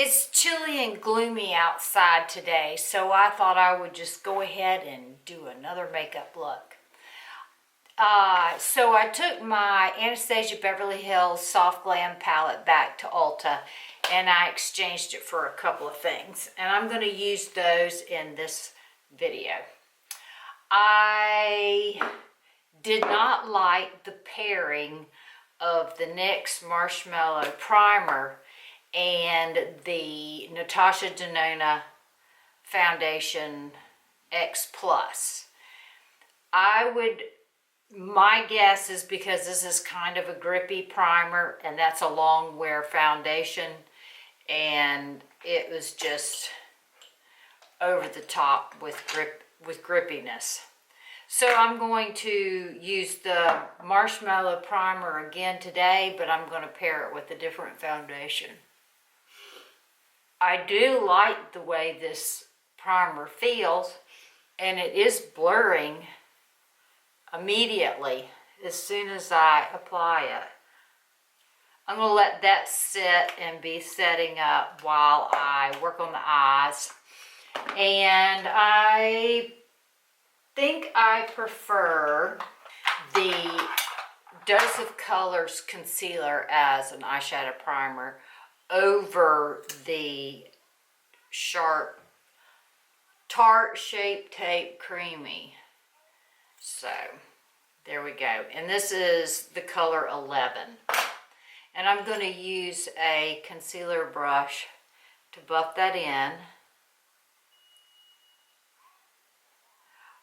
It's chilly and gloomy outside today, so I thought I would just go ahead and do another makeup look. So I took my Anastasia Beverly Hills Soft Glam palette back to Ulta, and I exchanged it for a couple of things, and I'm going to use those in this video. I did not like the pairing of the NYX Marshmellow Primer and the Natasha Denona Foundation X Plus. My guess is because this is kind of a grippy primer and that's a long wear foundation, and it was just over the top with grippiness. So I'm going to use the Marshmellow Primer again today, but I'm going to pair it with a different foundation. I do like the way this primer feels, and it is blurring immediately as soon as I apply it. I'm going to let that sit and be setting up while I work on the eyes. And I think I prefer the Dose of Colors concealer as an eyeshadow primer over the Sharp Tarte Shape Tape Creamy. So there we go, and this is the color 11, and I'm going to use a concealer brush to buff that in.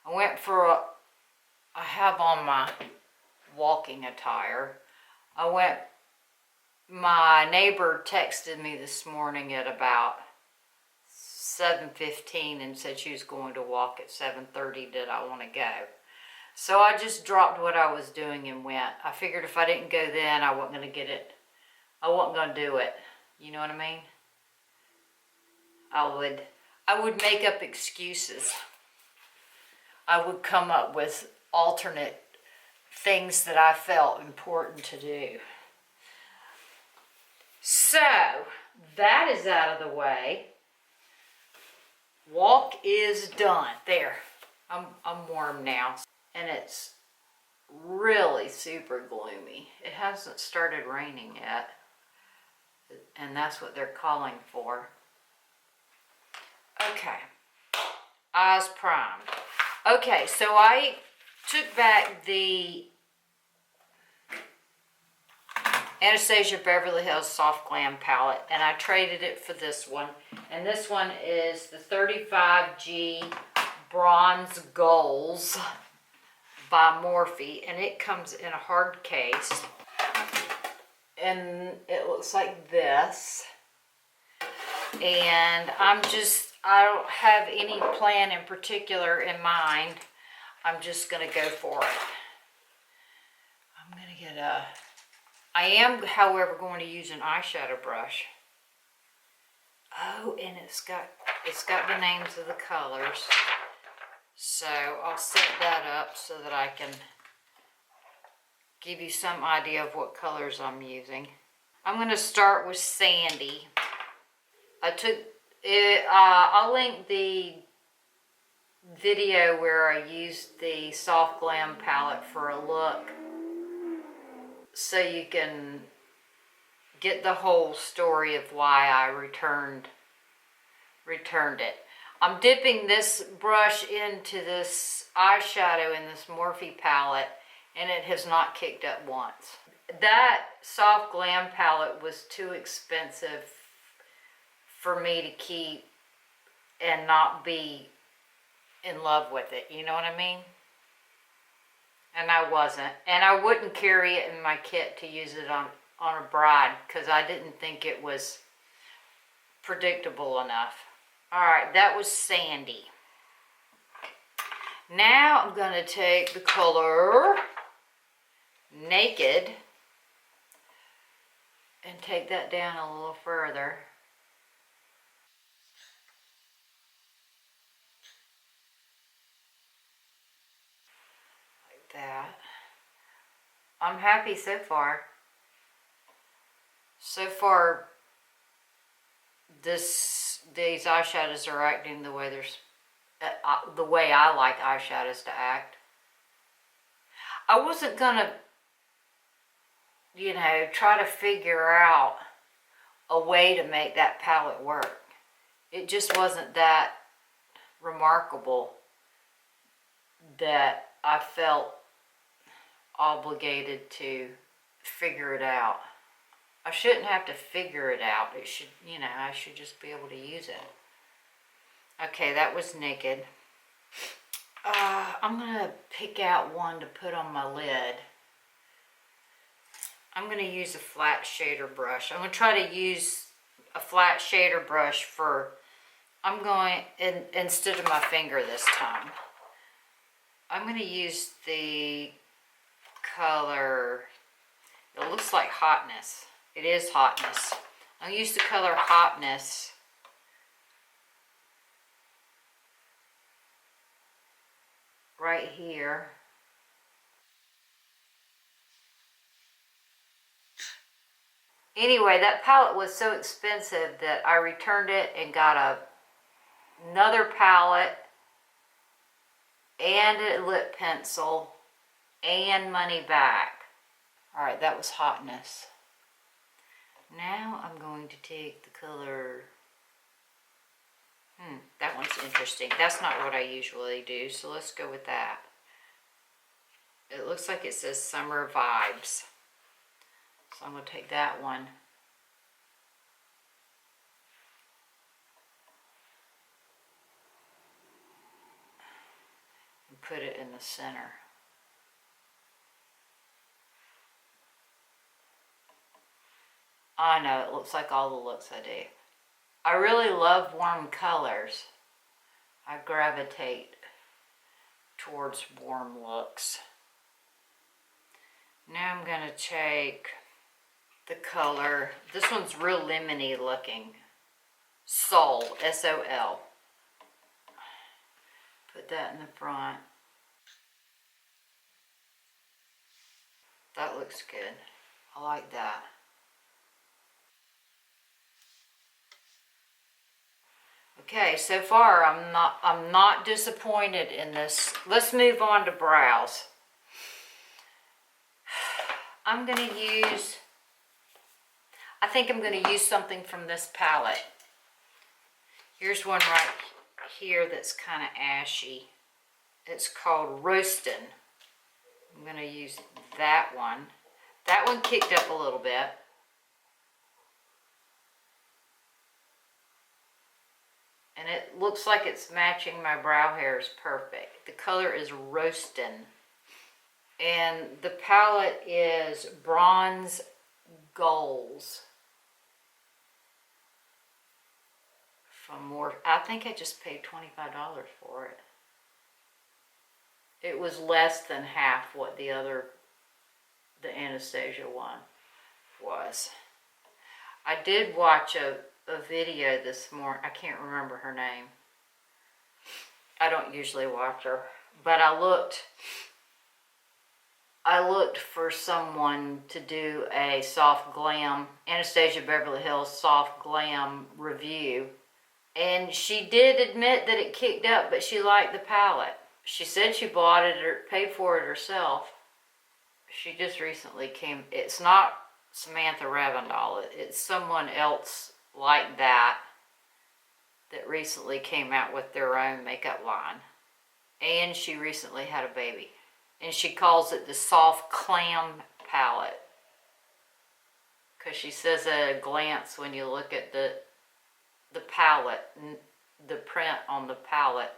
I have on my walking attire. My neighbor texted me this morning at about 7:15 and said she was going to walk at 7:30. Did I want to go? So I just dropped what I was doing and went. I figured if I didn't go then, I wasn't going to get it. I wasn't going to do it. You know what I mean? I would make up excuses. I would come up with alternate things that I felt important to do. So that is out of the way. Walk is done. There, I'm warm now, and it's really super gloomy. It hasn't started raining yet, and that's what they're calling for. Okay, eyes primed. Okay, so I took back the Anastasia Beverly Hills Soft Glam palette, and I traded it for this one. And this one is the 35G Bronze Goals by Morphe, and it comes in a hard case. And it looks like this. And I don't have any plan in particular in mind. I'm just going to go for it. I'm going to get I am, however, going to use an eyeshadow brush. Oh, and it's got the names of the colors. So I'll set that up so that I can give you some idea of what colors I'm using. I'm going to start with Sandy. I'll link the video where I used the Soft Glam palette for a look, so you can get the whole story of why I returned it. I'm dipping this brush into this eyeshadow in this Morphe palette, and it has not kicked up once. That Soft Glam palette was too expensive for me to keep and not be in love with it, you know what I mean? And I wasn't. And I wouldn't carry it in my kit to use it on a bride because I didn't think it was predictable enough. Alright, that was Sandy. Now I'm going to take the color Naked and take that down a little further. That. I'm happy so far. So far, these eyeshadows are acting the way the way I like eyeshadows to act. I wasn't gonna, you know, try to figure out a way to make that palette work. It just wasn't that remarkable that I felt obligated to figure it out. I shouldn't have to figure it out. It should, you know, I should just be able to use it. Okay, that was Naked. I'm gonna pick out one to put on my lid. I'm gonna use a flat shader brush. I'm gonna try to use a flat shader brush for, I'm going, instead of my finger this time. I'm gonna use the color, it looks like Hotness. It is Hotness. I'm gonna use the color Hotness. Right here. Anyway, that palette was so expensive that I returned it and got another palette and a lip pencil and money back. Alright, that was Hotness. Now I'm going to take the color, that one's interesting. That's not what I usually do, so let's go with that. It looks like it says Summer Vibes. So I'm going to take that one. And put it in the center. I know, it looks like all the looks I do. I really love warm colors. I gravitate towards warm looks. Now I'm going to take the color, this one's real lemony looking. Sol, S-O-L. Put that in the front. That looks good. I like that. Okay, so far I'm not disappointed in this. Let's move on to brows. I'm going to use, I think I'm going to use something from this palette. Here's one right here that's kind of ashy. It's called Roastin. I'm going to use that one. That one kicked up a little bit. And it looks like it's matching my brow hairs perfect. The color is Roastin. And the palette is Bronze Goals. From Morphe. I think I just paid $25 for it. It was less than half what the Anastasia one was. I did watch a video this morning. I can't remember her name. I don't usually watch her, but I looked for someone to do a soft glam, Anastasia Beverly Hills soft glam review, and she did admit that it kicked up, but she liked the palette. She said she bought it or paid for it herself. She just recently came, it's not Samantha Ravindal, it's someone else like that recently came out with their own makeup line. And she recently had a baby. And she calls it the Soft Clam Palette. Because she says at a glance when you look at the palette, the print on the palette,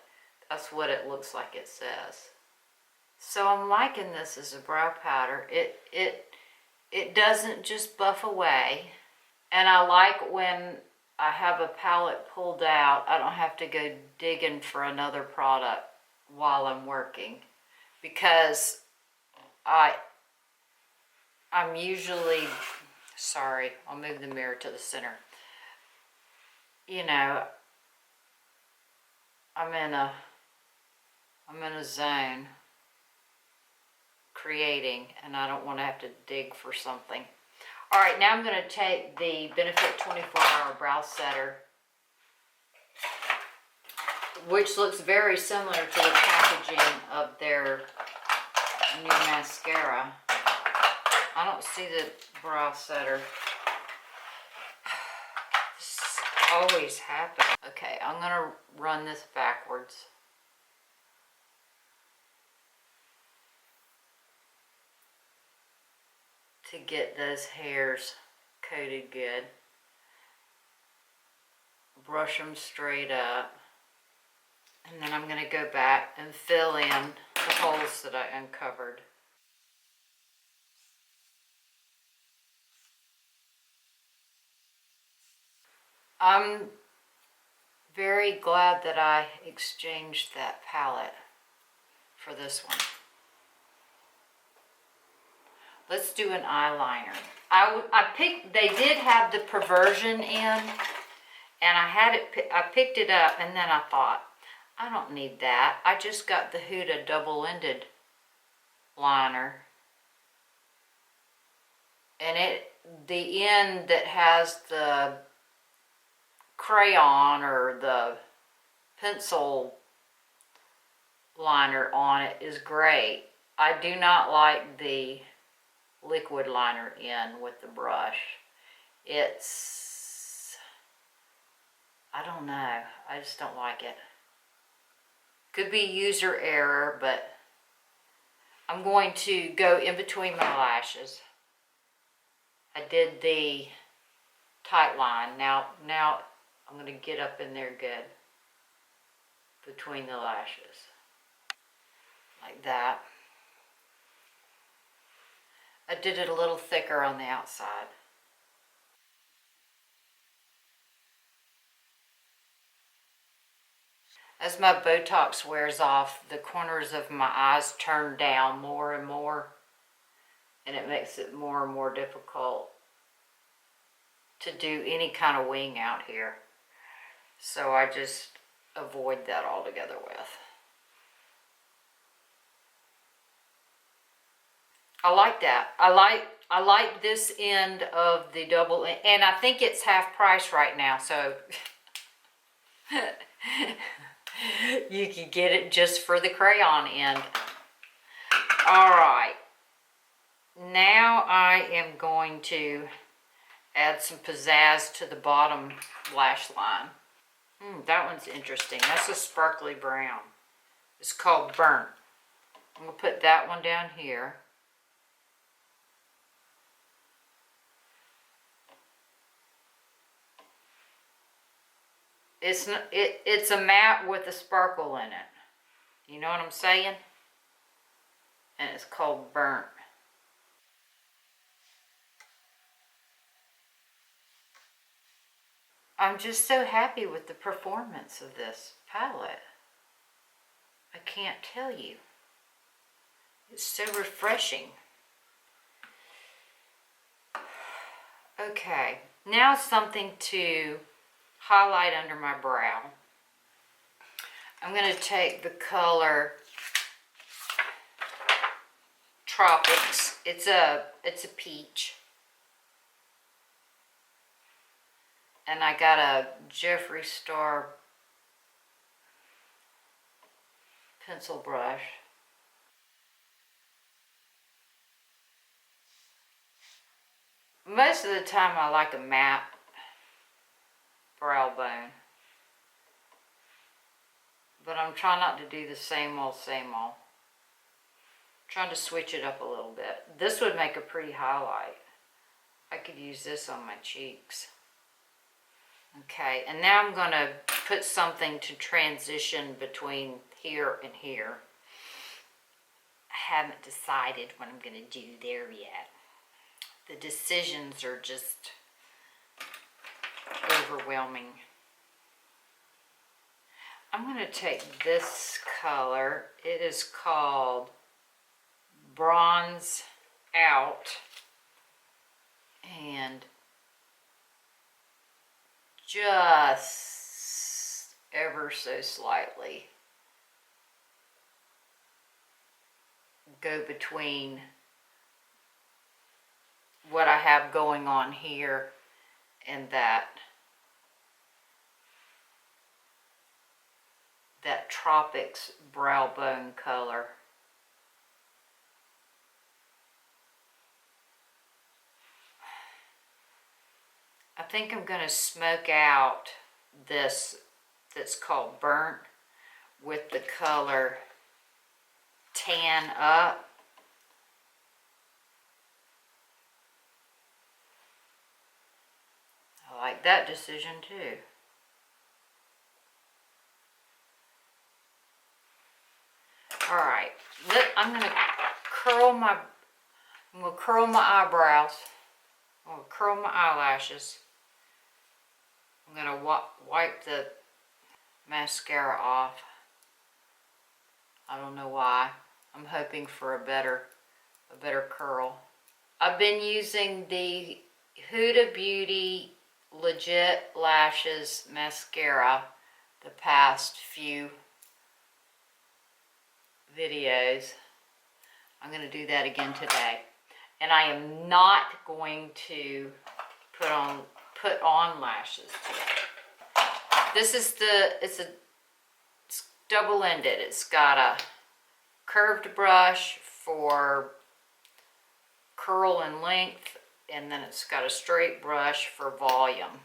that's what it looks like it says. So I'm liking this as a brow powder. It doesn't just buff away. And I like when I have a palette pulled out, I don't have to go digging for another product while I'm working. Because I'm usually, sorry, I'll move the mirror to the center. You know, I'm in a zone creating, and I don't want to have to dig for something. All right, now I'm going to take the Benefit 24 Hour Brow Setter which looks very similar to the packaging of their new mascara. I don't see the brow setter. This always happens. Okay, I'm gonna run this backwards. To get those hairs coated good. Brush them straight up. And then I'm gonna go back and fill in the holes that I uncovered. I'm very glad that I exchanged that palette for this one. Let's do an eyeliner. They did have the Perversion in, and I picked it up, and then I thought, I don't need that. I just got the Huda double-ended liner. And the end that has the crayon or the pencil liner on it is great. I do not like the liquid liner in with the brush. I don't know. I just don't like it. Could be user error, but I'm going to go in between my lashes. I did the tight line. Now I'm going to get up in there good between the lashes. Like that. I did it a little thicker on the outside. As my Botox wears off, the corners of my eyes turn down more and more, and it makes it more and more difficult to do any kind of wing out here. So I just avoid that altogether with. I like that. I like this end of the double, and I think it's half price right now, so you can get it just for the crayon end. All right. Now I am going to add some pizzazz to the bottom lash line. That one's interesting. That's a sparkly brown. It's called Burnt. I'm going to put that one down here. It's a matte with a sparkle in it. You know what I'm saying? And it's called Burnt. I'm just so happy with the performance of this palette. I can't tell you. It's so refreshing. Okay, now something to highlight under my brow. I'm going to take the color Tropics. It's a peach. And I got a Jeffree Star pencil brush. Most of the time I like a matte brow bone. But I'm trying not to do the same old, same old. Trying to switch it up a little bit. This would make a pretty highlight. I could use this on my cheeks. Okay, and now I'm going to put something to transition between here and here. I haven't decided what I'm going to do there yet. The decisions are just overwhelming. I'm going to take this color. It is called Bronze Out. And just ever so slightly go between what I have going on here and that. that Tropics brow bone color. I think I'm going to smoke out this that's called Burnt with the color Tan Up. I like that decision too. Alright, I'm going to curl my eyebrows. I'm going to curl my eyelashes. I'm going to wipe the mascara off. I don't know why. I'm hoping for a better curl. I've been using the Huda Beauty Legit Lashes mascara the past few videos. I'm going to do that again today. And I am not going to put on lashes today. This is it's double-ended. It's got a curved brush for curl and length, and then it's got a straight brush for volume.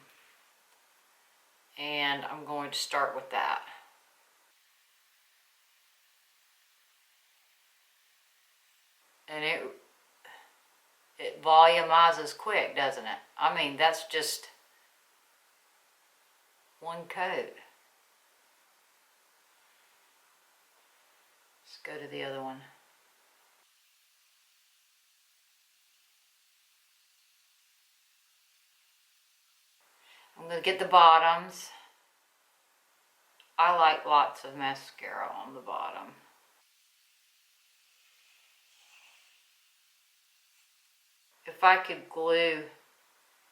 And I'm going to start with that. And it volumizes quick, doesn't it? I mean, that's just one coat. Let's go to the other one. I'm going to get the bottoms. I like lots of mascara on the bottom. If I could glue,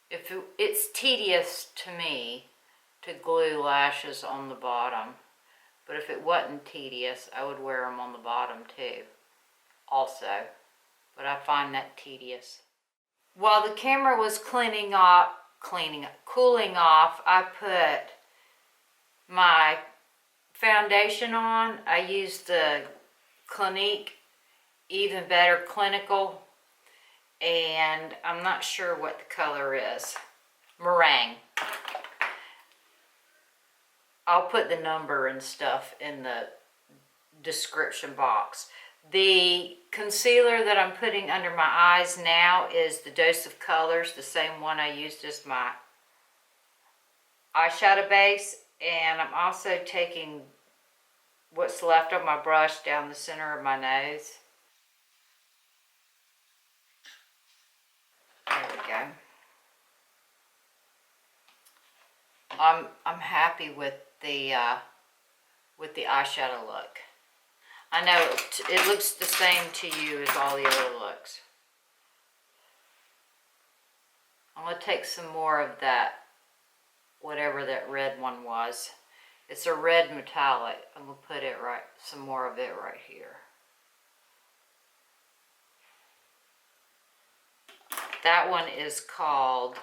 it's tedious to me to glue lashes on the bottom, but if it wasn't tedious, I would wear them on the bottom too, also, but I find that tedious. While the camera was cooling off, I put my foundation on. I used the Clinique Even Better Clinical, and I'm not sure what the color is. Meringue. I'll put the number and stuff in the description box. The concealer that I'm putting under my eyes now is the Dose of Colors, the same one I used as my eyeshadow base. And I'm also taking what's left of my brush down the center of my nose. There we go. I'm happy with the eyeshadow look. I know it looks the same to you as all the other looks. I'm going to take some more of that, whatever that red one was. It's a red metallic. I'm going to put it some more of it right here. That one is called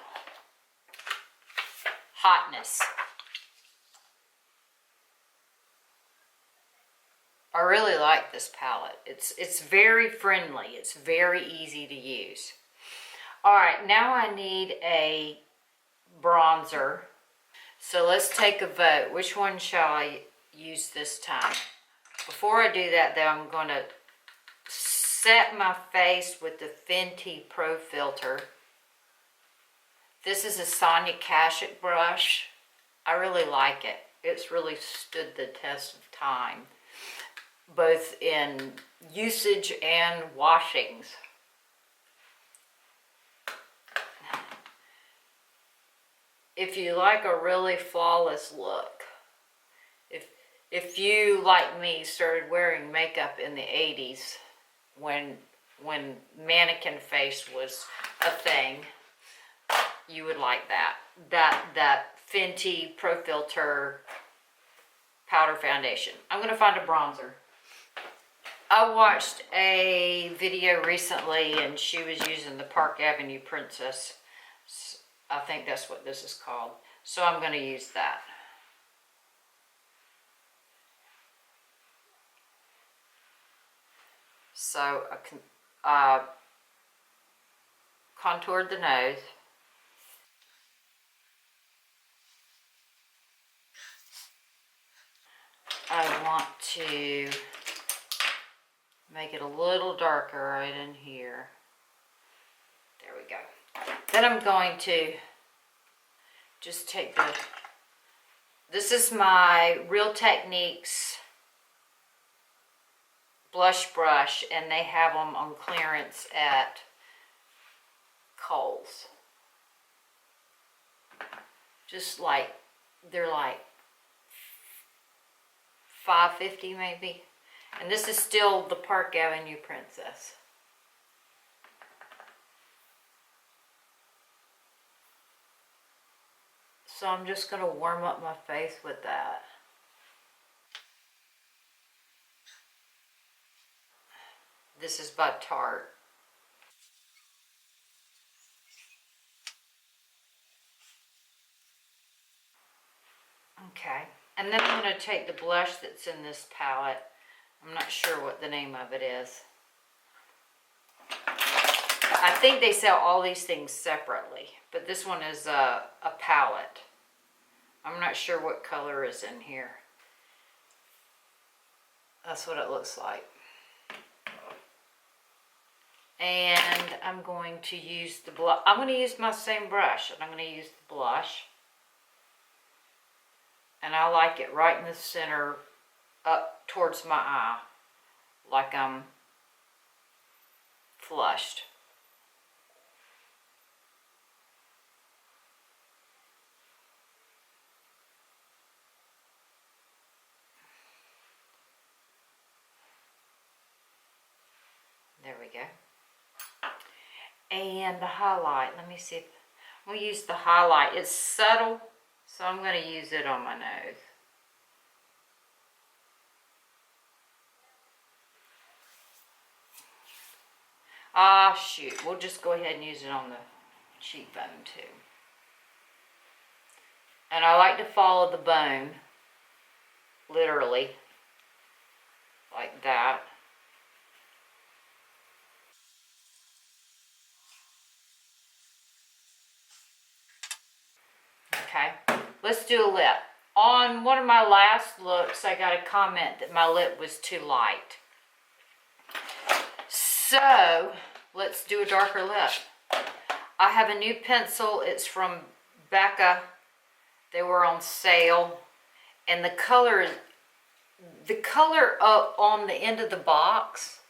Hotness. I really like this palette. It's very friendly. It's very easy to use. Alright, now I need a bronzer. So let's take a vote. Which one shall I use this time? Before I do that though, I'm going to set my face with the Fenty Pro Filter. This is a Sonia Kashuk brush. I really like it. It's really stood the test of time, both in usage and washings. If you like a really flawless look, if you, like me, started wearing makeup in the 80s when mannequin face was a thing, you would like that Fenty Pro Filter powder foundation. I'm going to find a bronzer. I watched a video recently and she was using the Park Avenue Princess. I think that's what this is called. So I'm going to use that. So contoured the nose. I want to make it a little darker right in here. There we go. Then I'm going to just take this is my Real Techniques blush brush, and they have them on clearance at Kohl's. Just like, they're like $5.50 maybe. And this is still the Park Avenue Princess. So I'm just going to warm up my face with that. This is by Tarte. Okay, and then I'm going to take the blush that's in this palette. I'm not sure what the name of it is. I think they sell all these things separately, but this one is a palette. I'm not sure what color is in here. That's what it looks like. And I'm going to use the blush. I'm going to use my same brush, and I'm going to use the blush. And I like it right in the center, up towards my eye, like I'm flushed. There we go. And the highlight, let me see if I'm going to use the highlight. It's subtle, so I'm going to use it on my nose. Ah, shoot. We'll just go ahead and use it on the cheekbone too. And I like to follow the bone, literally, like that. Okay, let's do a lip. On one of my last looks, I got a comment that my lip was too light. So, let's do a darker lip. I have a new pencil. It's from Becca. They were on sale. And the color up on the end of the box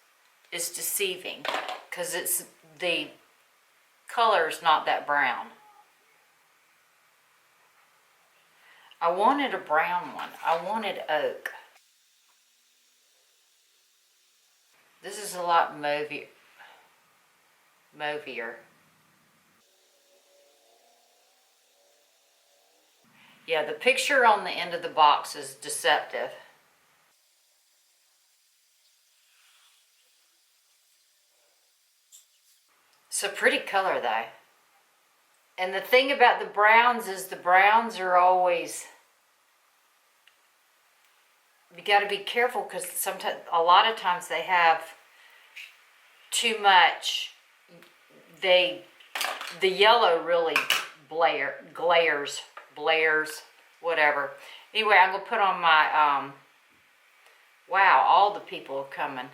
is deceiving, because the color is not that brown. I wanted a brown one. I wanted oak. This is a lot mauvier. Yeah, the picture on the end of the box is deceptive. It's a pretty color though. And the thing about the browns is the browns are always, you got to be careful, because sometimes, a lot of times they have too much. The yellow really glares, whatever. Anyway, I'm gonna put on my wow, all the people are coming.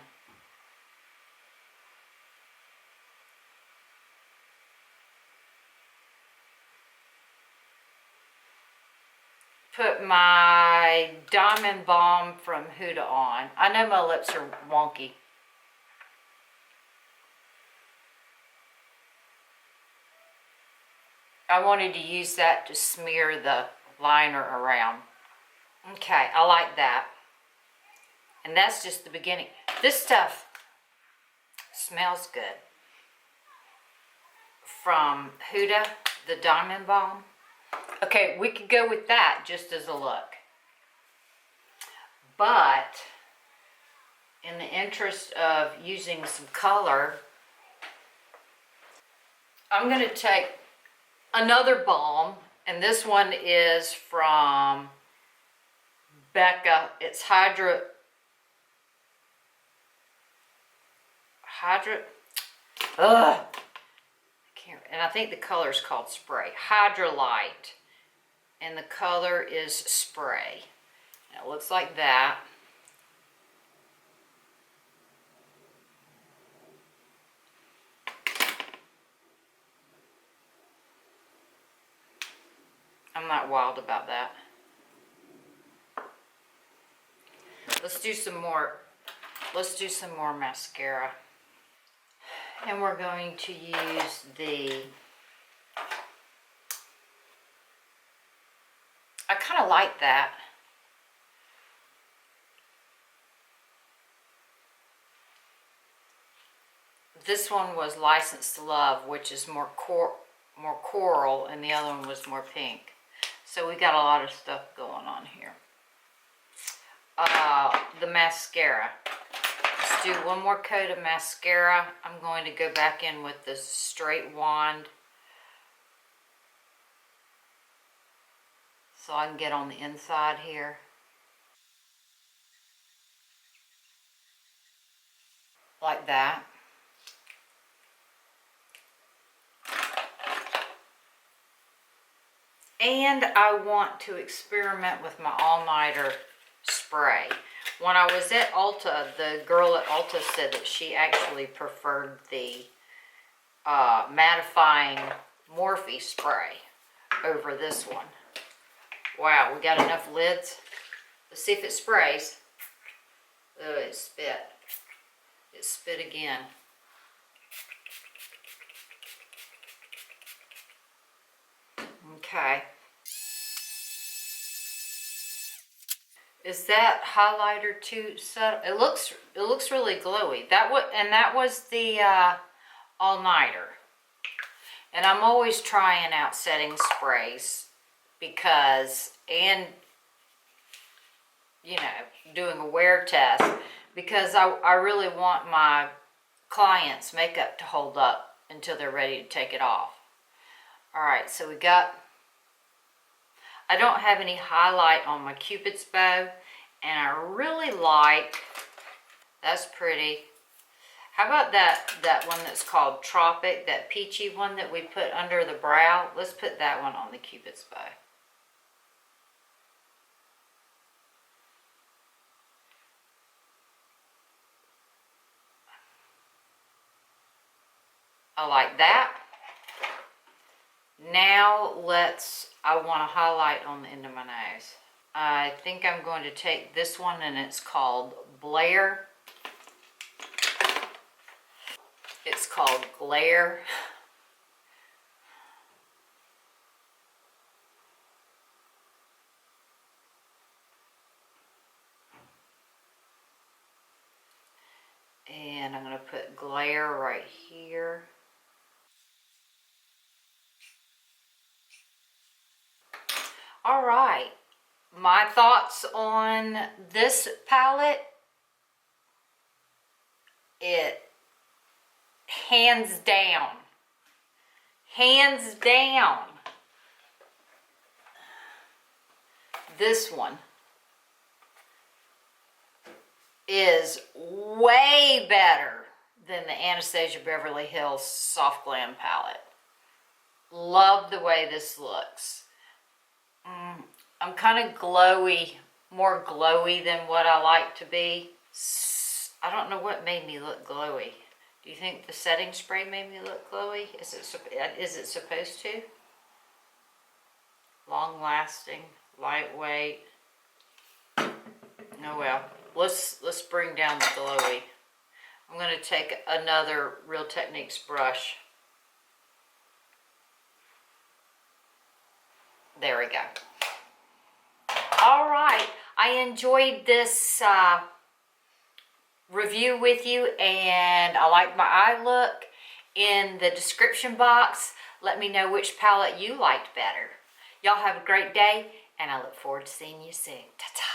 Put my Diamond Balm from Huda on. I know my lips are wonky. I wanted to use that to smear the liner around. Okay, I like that. And that's just the beginning. This stuff smells good. From Huda, the Diamond Balm. Okay, we could go with that just as a look. But in the interest of using some color, I'm going to take another balm, and this one is from Becca. It's Hydra. Hydra. Ugh. And I think the color is called Spray. Hydra Light. And the color is Spray. And it looks like that. I'm not wild about that. Let's do some more mascara. And we're going to use I kind of like that. This one was Licensed to Love, which is more coral, and the other one was more pink. So we got a lot of stuff going on here. The mascara. Let's do one more coat of mascara. I'm going to go back in with the straight wand so I can get on the inside here. Like that. And I want to experiment with my all-nighter spray. When I was at Ulta, the girl at Ulta said that she actually preferred the mattifying Morphe spray over this one. Wow, we got enough lids. Let's see if it sprays. Oh, it spit. It spit again. Okay. Is that highlighter too subtle? It looks really glowy. That was the all-nighter. And I'm always trying out setting sprays because, and you know, doing a wear test because I really want my clients' makeup to hold up until they're ready to take it off. All right, so we got, I don't have any highlight on my Cupid's bow, and I really like, that's pretty. How about that one that's called Tropic, that peachy one that we put under the brow? Let's put that one on the Cupid's bow. I like that. Now I want to highlight on the end of my nose. I think I'm going to take this one, and it's called Blair. It's called Glare. And I'm going to put Glare right here. All right, my thoughts on this palette, it hands down, this one is way better than the Anastasia Beverly Hills Soft Glam palette. Love the way this looks. I'm kind of glowy, more glowy than what I like to be. I don't know what made me look glowy. Do you think the setting spray made me look glowy? Is it supposed to? Long lasting, lightweight. Oh well. Let's bring down the glowy. I'm going to take another Real Techniques brush. There we go. All right, I enjoyed this review with you, and I like my eye look. In the description box, let me know which palette you liked better. Y'all have a great day, and I look forward to seeing you soon. Ta-ta.